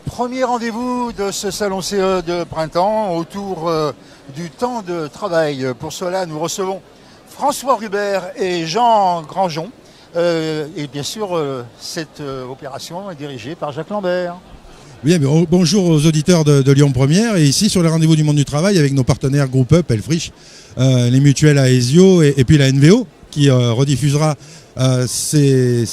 Premier rendez-vous de ce salon CE de printemps autour du temps de travail. Pour cela, nous recevons François Rubert et Jean Grandjean. Et bien sûr, cette opération est dirigée par Jacques Lambert. Bien, bonjour aux auditeurs de Lyon Première. Et ici, sur les rendez-vous du monde du travail, avec nos partenaires Groupe Up, Elfrich, les mutuelles Aesio et puis la NVO, qui rediffusera ces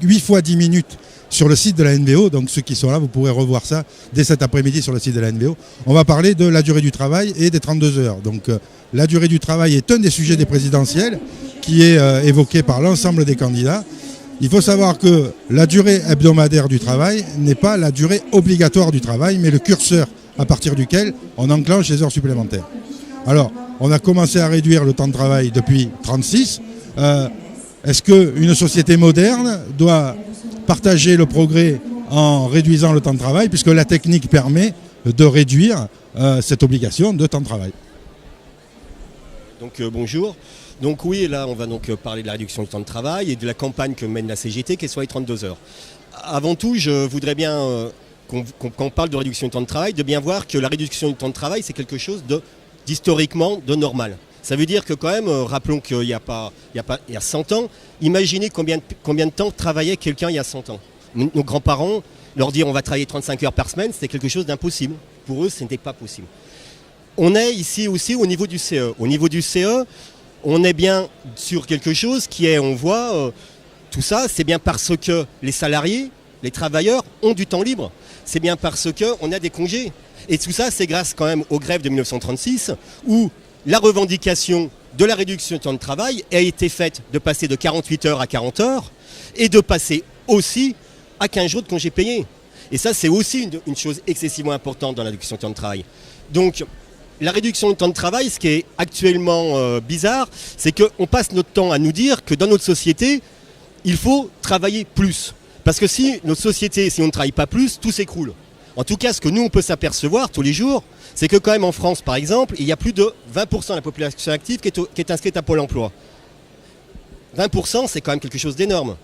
8 fois 10 minutes sur le site de la NVO. Donc ceux qui sont là, vous pourrez revoir ça dès cet après-midi sur le site de la NVO. On va parler de la durée du travail et des 32 heures. Donc la durée du travail est un des sujets des présidentielles qui est évoqué par l'ensemble des candidats. Il faut savoir que la durée hebdomadaire du travail n'est pas la durée obligatoire du travail, mais le curseur à partir duquel on enclenche les heures supplémentaires. Alors, on a commencé à réduire le temps de travail depuis 36. Est-ce qu'une société moderne doit partager le progrès en réduisant le temps de travail, puisque la technique permet de réduire cette obligation de temps de travail? Donc bonjour. Donc oui, là on va donc parler de la réduction du temps de travail et de la campagne que mène la CGT, qu'elle soit les 32 heures. Avant tout, je voudrais bien, quand on parle de réduction du temps de travail, de bien voir que la réduction du temps de travail, c'est quelque chose d'historiquement de normal. Ça veut dire que quand même, rappelons qu'il y a 100 ans, imaginez combien de temps travaillait quelqu'un il y a 100 ans. Nos grands-parents, leur dire on va travailler 35 heures par semaine, c'était quelque chose d'impossible. Pour eux, ce n'était pas possible. On est ici aussi au niveau du CE. Au niveau du CE, on est bien sur quelque chose qui est, on voit, tout ça, c'est bien parce que les salariés, les travailleurs ont du temps libre. C'est bien parce qu'on a des congés. Et tout ça, c'est grâce quand même aux grèves de 1936, où la revendication de la réduction du temps de travail a été faite de passer de 48 heures à 40 heures et de passer aussi à 15 jours de congés payés. Et ça, c'est aussi une chose excessivement importante dans la réduction du temps de travail. Donc, la réduction du temps de travail, ce qui est actuellement bizarre, c'est qu'on passe notre temps à nous dire que dans notre société, il faut travailler plus. Parce que si notre société, si on ne travaille pas plus, tout s'écroule. En tout cas, ce que nous, on peut s'apercevoir tous les jours, c'est que quand même en France, par exemple, il y a plus de 20% de la population active qui est inscrite à Pôle emploi. 20%, c'est quand même quelque chose d'énorme.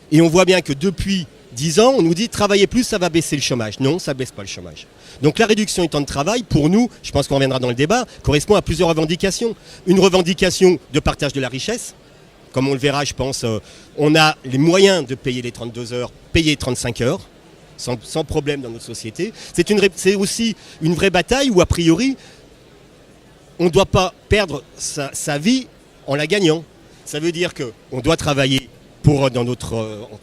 Et on voit bien que depuis 10 ans, on nous dit travailler plus, ça va baisser le chômage. Non, ça ne baisse pas le chômage. Donc la réduction du temps de travail, pour nous, je pense qu'on reviendra dans le débat, correspond à plusieurs revendications. Une revendication de partage de la richesse. Comme on le verra, je pense, on a les moyens de payer les 32 heures, payer 35 heures, sans problème dans notre société. C'est aussi une vraie bataille où, a priori, on ne doit pas perdre sa vie en la gagnant. Ça veut dire qu'on doit travailler en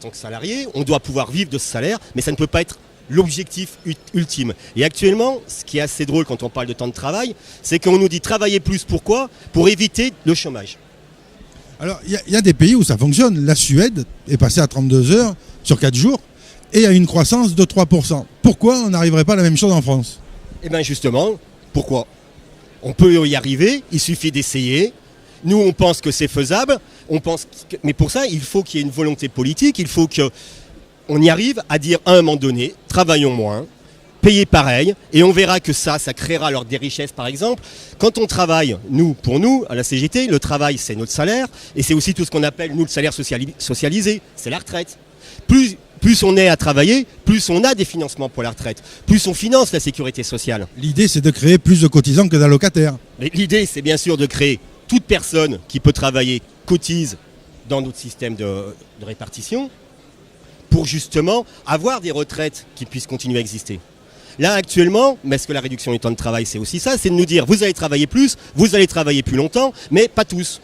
tant que salarié, on doit pouvoir vivre de ce salaire, mais ça ne peut pas être l'objectif ultime. Et actuellement, ce qui est assez drôle quand on parle de temps de travail, c'est qu'on nous dit travailler plus. Pourquoi ? Pour éviter le chômage. Alors, il y a des pays où ça fonctionne. La Suède est passée à 32 heures sur 4 jours et a une croissance de 3%. Pourquoi on n'arriverait pas à la même chose en France ? Eh bien justement, pourquoi ? On peut y arriver, il suffit d'essayer. Nous, on pense que c'est faisable, mais pour ça, il faut qu'il y ait une volonté politique, il faut qu'on y arrive à dire à un moment donné, travaillons moins, payez pareil, et on verra que ça créera alors des richesses par exemple. Quand on travaille, pour nous, à la CGT, le travail c'est notre salaire, et c'est aussi tout ce qu'on appelle, nous, le salaire socialisé, c'est la retraite. Plus on est à travailler, plus on a des financements pour la retraite, plus on finance la sécurité sociale. L'idée c'est de créer plus de cotisants que d'allocataires. L'idée c'est bien sûr de créer toute personne qui peut travailler cotise dans notre système de répartition pour justement avoir des retraites qui puissent continuer à exister. Là actuellement, parce que la réduction du temps de travail c'est aussi ça, c'est de nous dire vous allez travailler plus, vous allez travailler plus longtemps, mais pas tous.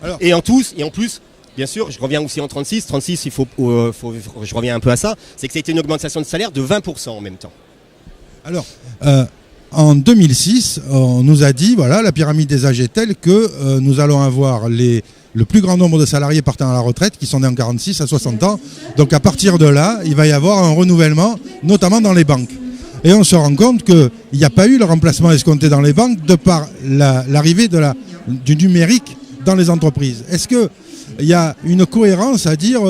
Alors, et en plus, bien sûr, je reviens aussi en 36, je reviens un peu à ça, c'est que c'était une augmentation de salaire de 20% en même temps. Alors, en 2006, on nous a dit, voilà, la pyramide des âges est telle que nous allons avoir le plus grand nombre de salariés partant à la retraite qui sont nés en 46 à 60 ans. Donc à partir de là, il va y avoir un renouvellement, notamment dans les banques. Et on se rend compte qu'il n'y a pas eu le remplacement escompté dans les banques de par l'arrivée du numérique dans les entreprises. Est-ce qu'il y a une cohérence à dire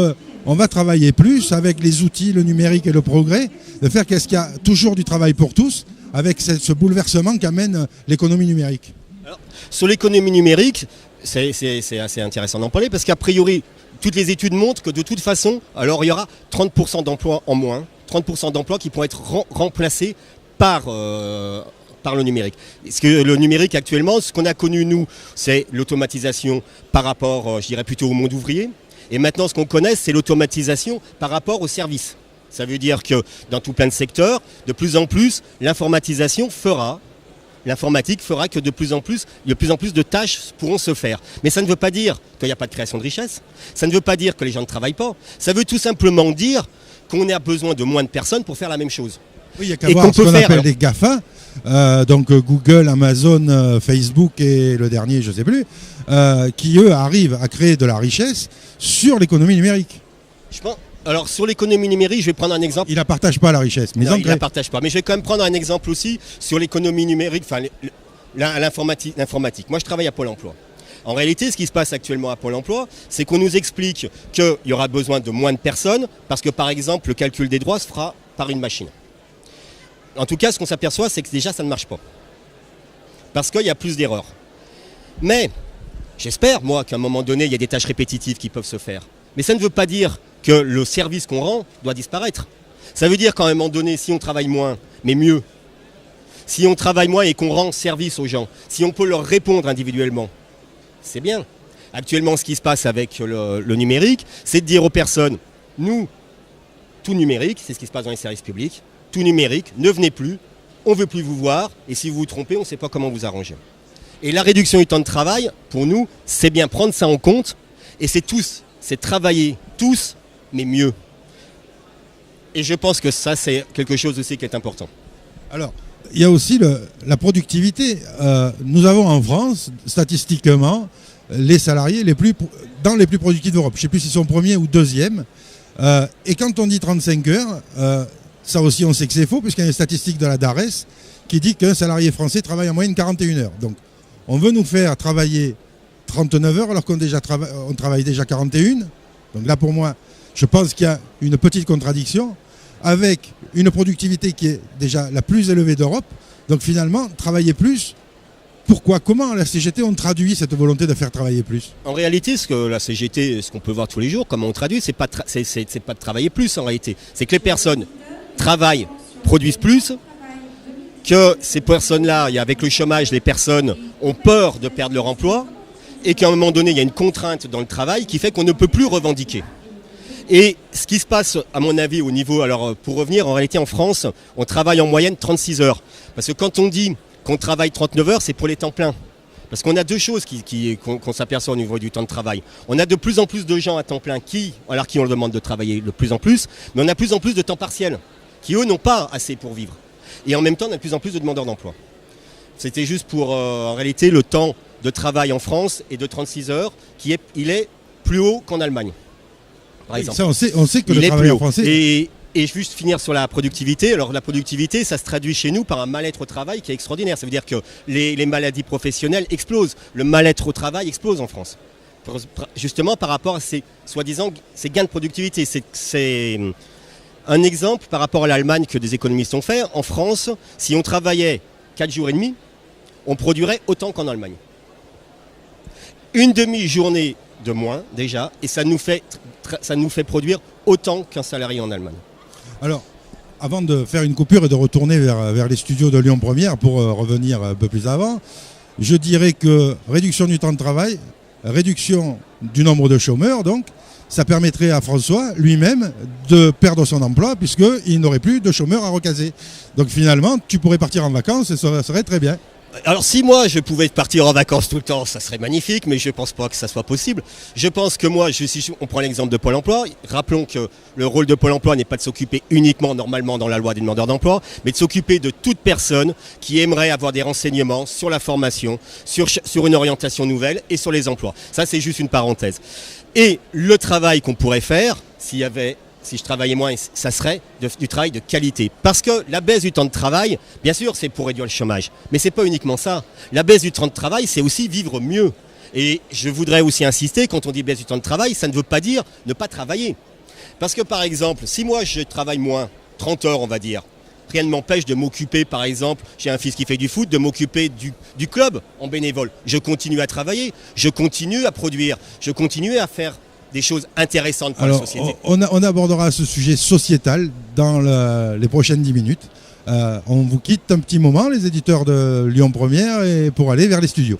on va travailler plus avec les outils, le numérique et le progrès, de faire qu'est-ce qu'il y a toujours du travail pour tous avec ce bouleversement qu'amène l'économie numérique? Alors, sur l'économie numérique, c'est assez intéressant d'en parler parce qu'a priori, toutes les études montrent que de toute façon, alors il y aura 30% d'emplois en moins, 30% d'emplois qui pourront être remplacés par le numérique. Parce que le numérique actuellement, ce qu'on a connu nous, c'est l'automatisation par rapport, je dirais plutôt au monde ouvrier. Et maintenant, ce qu'on connaît, c'est l'automatisation par rapport aux services. Ça veut dire que dans tout plein de secteurs, de plus en plus, l'informatique fera que de plus en plus de tâches pourront se faire. Mais ça ne veut pas dire qu'il n'y a pas de création de richesse. Ça ne veut pas dire que les gens ne travaillent pas. Ça veut tout simplement dire qu'on a besoin de moins de personnes pour faire la même chose. Oui, il y a qu'à voir ce qu'on appelle les GAFA, donc Google, Amazon, Facebook et le dernier, je ne sais plus, qui eux arrivent à créer de la richesse sur l'économie numérique. Je pense. Alors sur l'économie numérique, je vais prendre un exemple. Il ne la partage pas la richesse. Mais non, il ne la partage pas. Mais je vais quand même prendre un exemple aussi sur l'économie numérique, enfin l'informatique. Moi je travaille à Pôle emploi. En réalité, ce qui se passe actuellement à Pôle emploi, c'est qu'on nous explique qu'il y aura besoin de moins de personnes parce que par exemple le calcul des droits se fera par une machine. En tout cas, ce qu'on s'aperçoit, c'est que déjà ça ne marche pas. Parce qu'il y a plus d'erreurs. Mais j'espère, moi, qu'à un moment donné, il y a des tâches répétitives qui peuvent se faire. Mais ça ne veut pas dire que le service qu'on rend doit disparaître. Ça veut dire qu'à un moment donné, si on travaille moins, mais mieux, si on travaille moins et qu'on rend service aux gens, si on peut leur répondre individuellement, c'est bien. Actuellement, ce qui se passe avec le numérique, c'est de dire aux personnes, nous, tout numérique, c'est ce qui se passe dans les services publics, tout numérique, ne venez plus, on ne veut plus vous voir, et si vous vous trompez, on ne sait pas comment vous arranger. Et la réduction du temps de travail, pour nous, c'est bien prendre ça en compte, et c'est travailler tous, mais mieux. Et je pense que ça, c'est quelque chose aussi qui est important. Alors, il y a aussi la productivité. Nous avons en France, statistiquement, les salariés dans les plus productifs d'Europe. Je ne sais plus s'ils sont premiers ou deuxièmes. Et quand on dit 35 heures, ça aussi on sait que c'est faux, puisqu'il y a une statistique de la DARES qui dit qu'un salarié français travaille en moyenne 41 heures. Donc, on veut nous faire travailler 39 heures alors qu'on travaille déjà 41. Donc là, pour moi, je pense qu'il y a une petite contradiction avec une productivité qui est déjà la plus élevée d'Europe. Donc finalement, travailler plus, pourquoi, comment la CGT on traduit cette volonté de faire travailler plus? En réalité, ce que la CGT, ce qu'on peut voir tous les jours, comment on traduit, c'est pas de travailler plus en réalité. C'est que les personnes travaillent, produisent plus, que ces personnes-là, avec le chômage, les personnes ont peur de perdre leur emploi, et qu'à un moment donné, il y a une contrainte dans le travail qui fait qu'on ne peut plus revendiquer. Et ce qui se passe, à mon avis, au niveau, alors pour revenir, en réalité en France, on travaille en moyenne 36 heures. Parce que quand on dit qu'on travaille 39 heures, c'est pour les temps pleins. Parce qu'on a deux choses qu'on s'aperçoit au niveau du temps de travail. On a de plus en plus de gens à temps plein qui on leur demande de travailler de plus en plus, mais on a de plus en plus de temps partiel, qui eux n'ont pas assez pour vivre. Et en même temps, on a de plus en plus de demandeurs d'emploi. C'était juste pour, en réalité, le temps de travail en France est de 36 heures, il est plus haut qu'en Allemagne. Par exemple. Ça, on sait que le travail en français... Et juste finir sur la productivité. Alors la productivité, ça se traduit chez nous par un mal-être au travail qui est extraordinaire. Ça veut dire que les maladies professionnelles explosent. Le mal-être au travail explose en France. Justement par rapport à ces gains de productivité. C'est un exemple par rapport à l'Allemagne que des économistes ont fait. En France, si on travaillait 4 jours et demi, on produirait autant qu'en Allemagne. Une demi-journée de moins déjà, et ça nous fait produire autant qu'un salarié en Allemagne. Alors, avant de faire une coupure et de retourner vers les studios de Lyon Première pour revenir un peu plus avant, je dirais que réduction du temps de travail, réduction du nombre de chômeurs, donc, ça permettrait à François lui-même de perdre son emploi puisqu'il n'aurait plus de chômeurs à recaser. Donc finalement, tu pourrais partir en vacances et ça serait très bien. Alors si moi je pouvais partir en vacances tout le temps, ça serait magnifique, mais je ne pense pas que ça soit possible. Je pense que moi, on prend l'exemple de Pôle emploi, rappelons que le rôle de Pôle emploi n'est pas de s'occuper uniquement normalement dans la loi des demandeurs d'emploi, mais de s'occuper de toute personne qui aimerait avoir des renseignements sur la formation, sur une orientation nouvelle et sur les emplois. Ça c'est juste une parenthèse. Et le travail qu'on pourrait faire, si je travaillais moins, ça serait du travail de qualité. Parce que la baisse du temps de travail, bien sûr, c'est pour réduire le chômage. Mais ce n'est pas uniquement ça. La baisse du temps de travail, c'est aussi vivre mieux. Et je voudrais aussi insister, quand on dit baisse du temps de travail, ça ne veut pas dire ne pas travailler. Parce que par exemple, si moi je travaille moins, 30 heures on va dire, rien ne m'empêche de m'occuper, par exemple, j'ai un fils qui fait du foot, de m'occuper du club en bénévole. Je continue à travailler, je continue à produire, je continue à faire des choses intéressantes pour la société. On abordera ce sujet sociétal dans les prochaines 10 minutes. On vous quitte un petit moment, les éditeurs de Lyon Première, et pour aller vers les studios.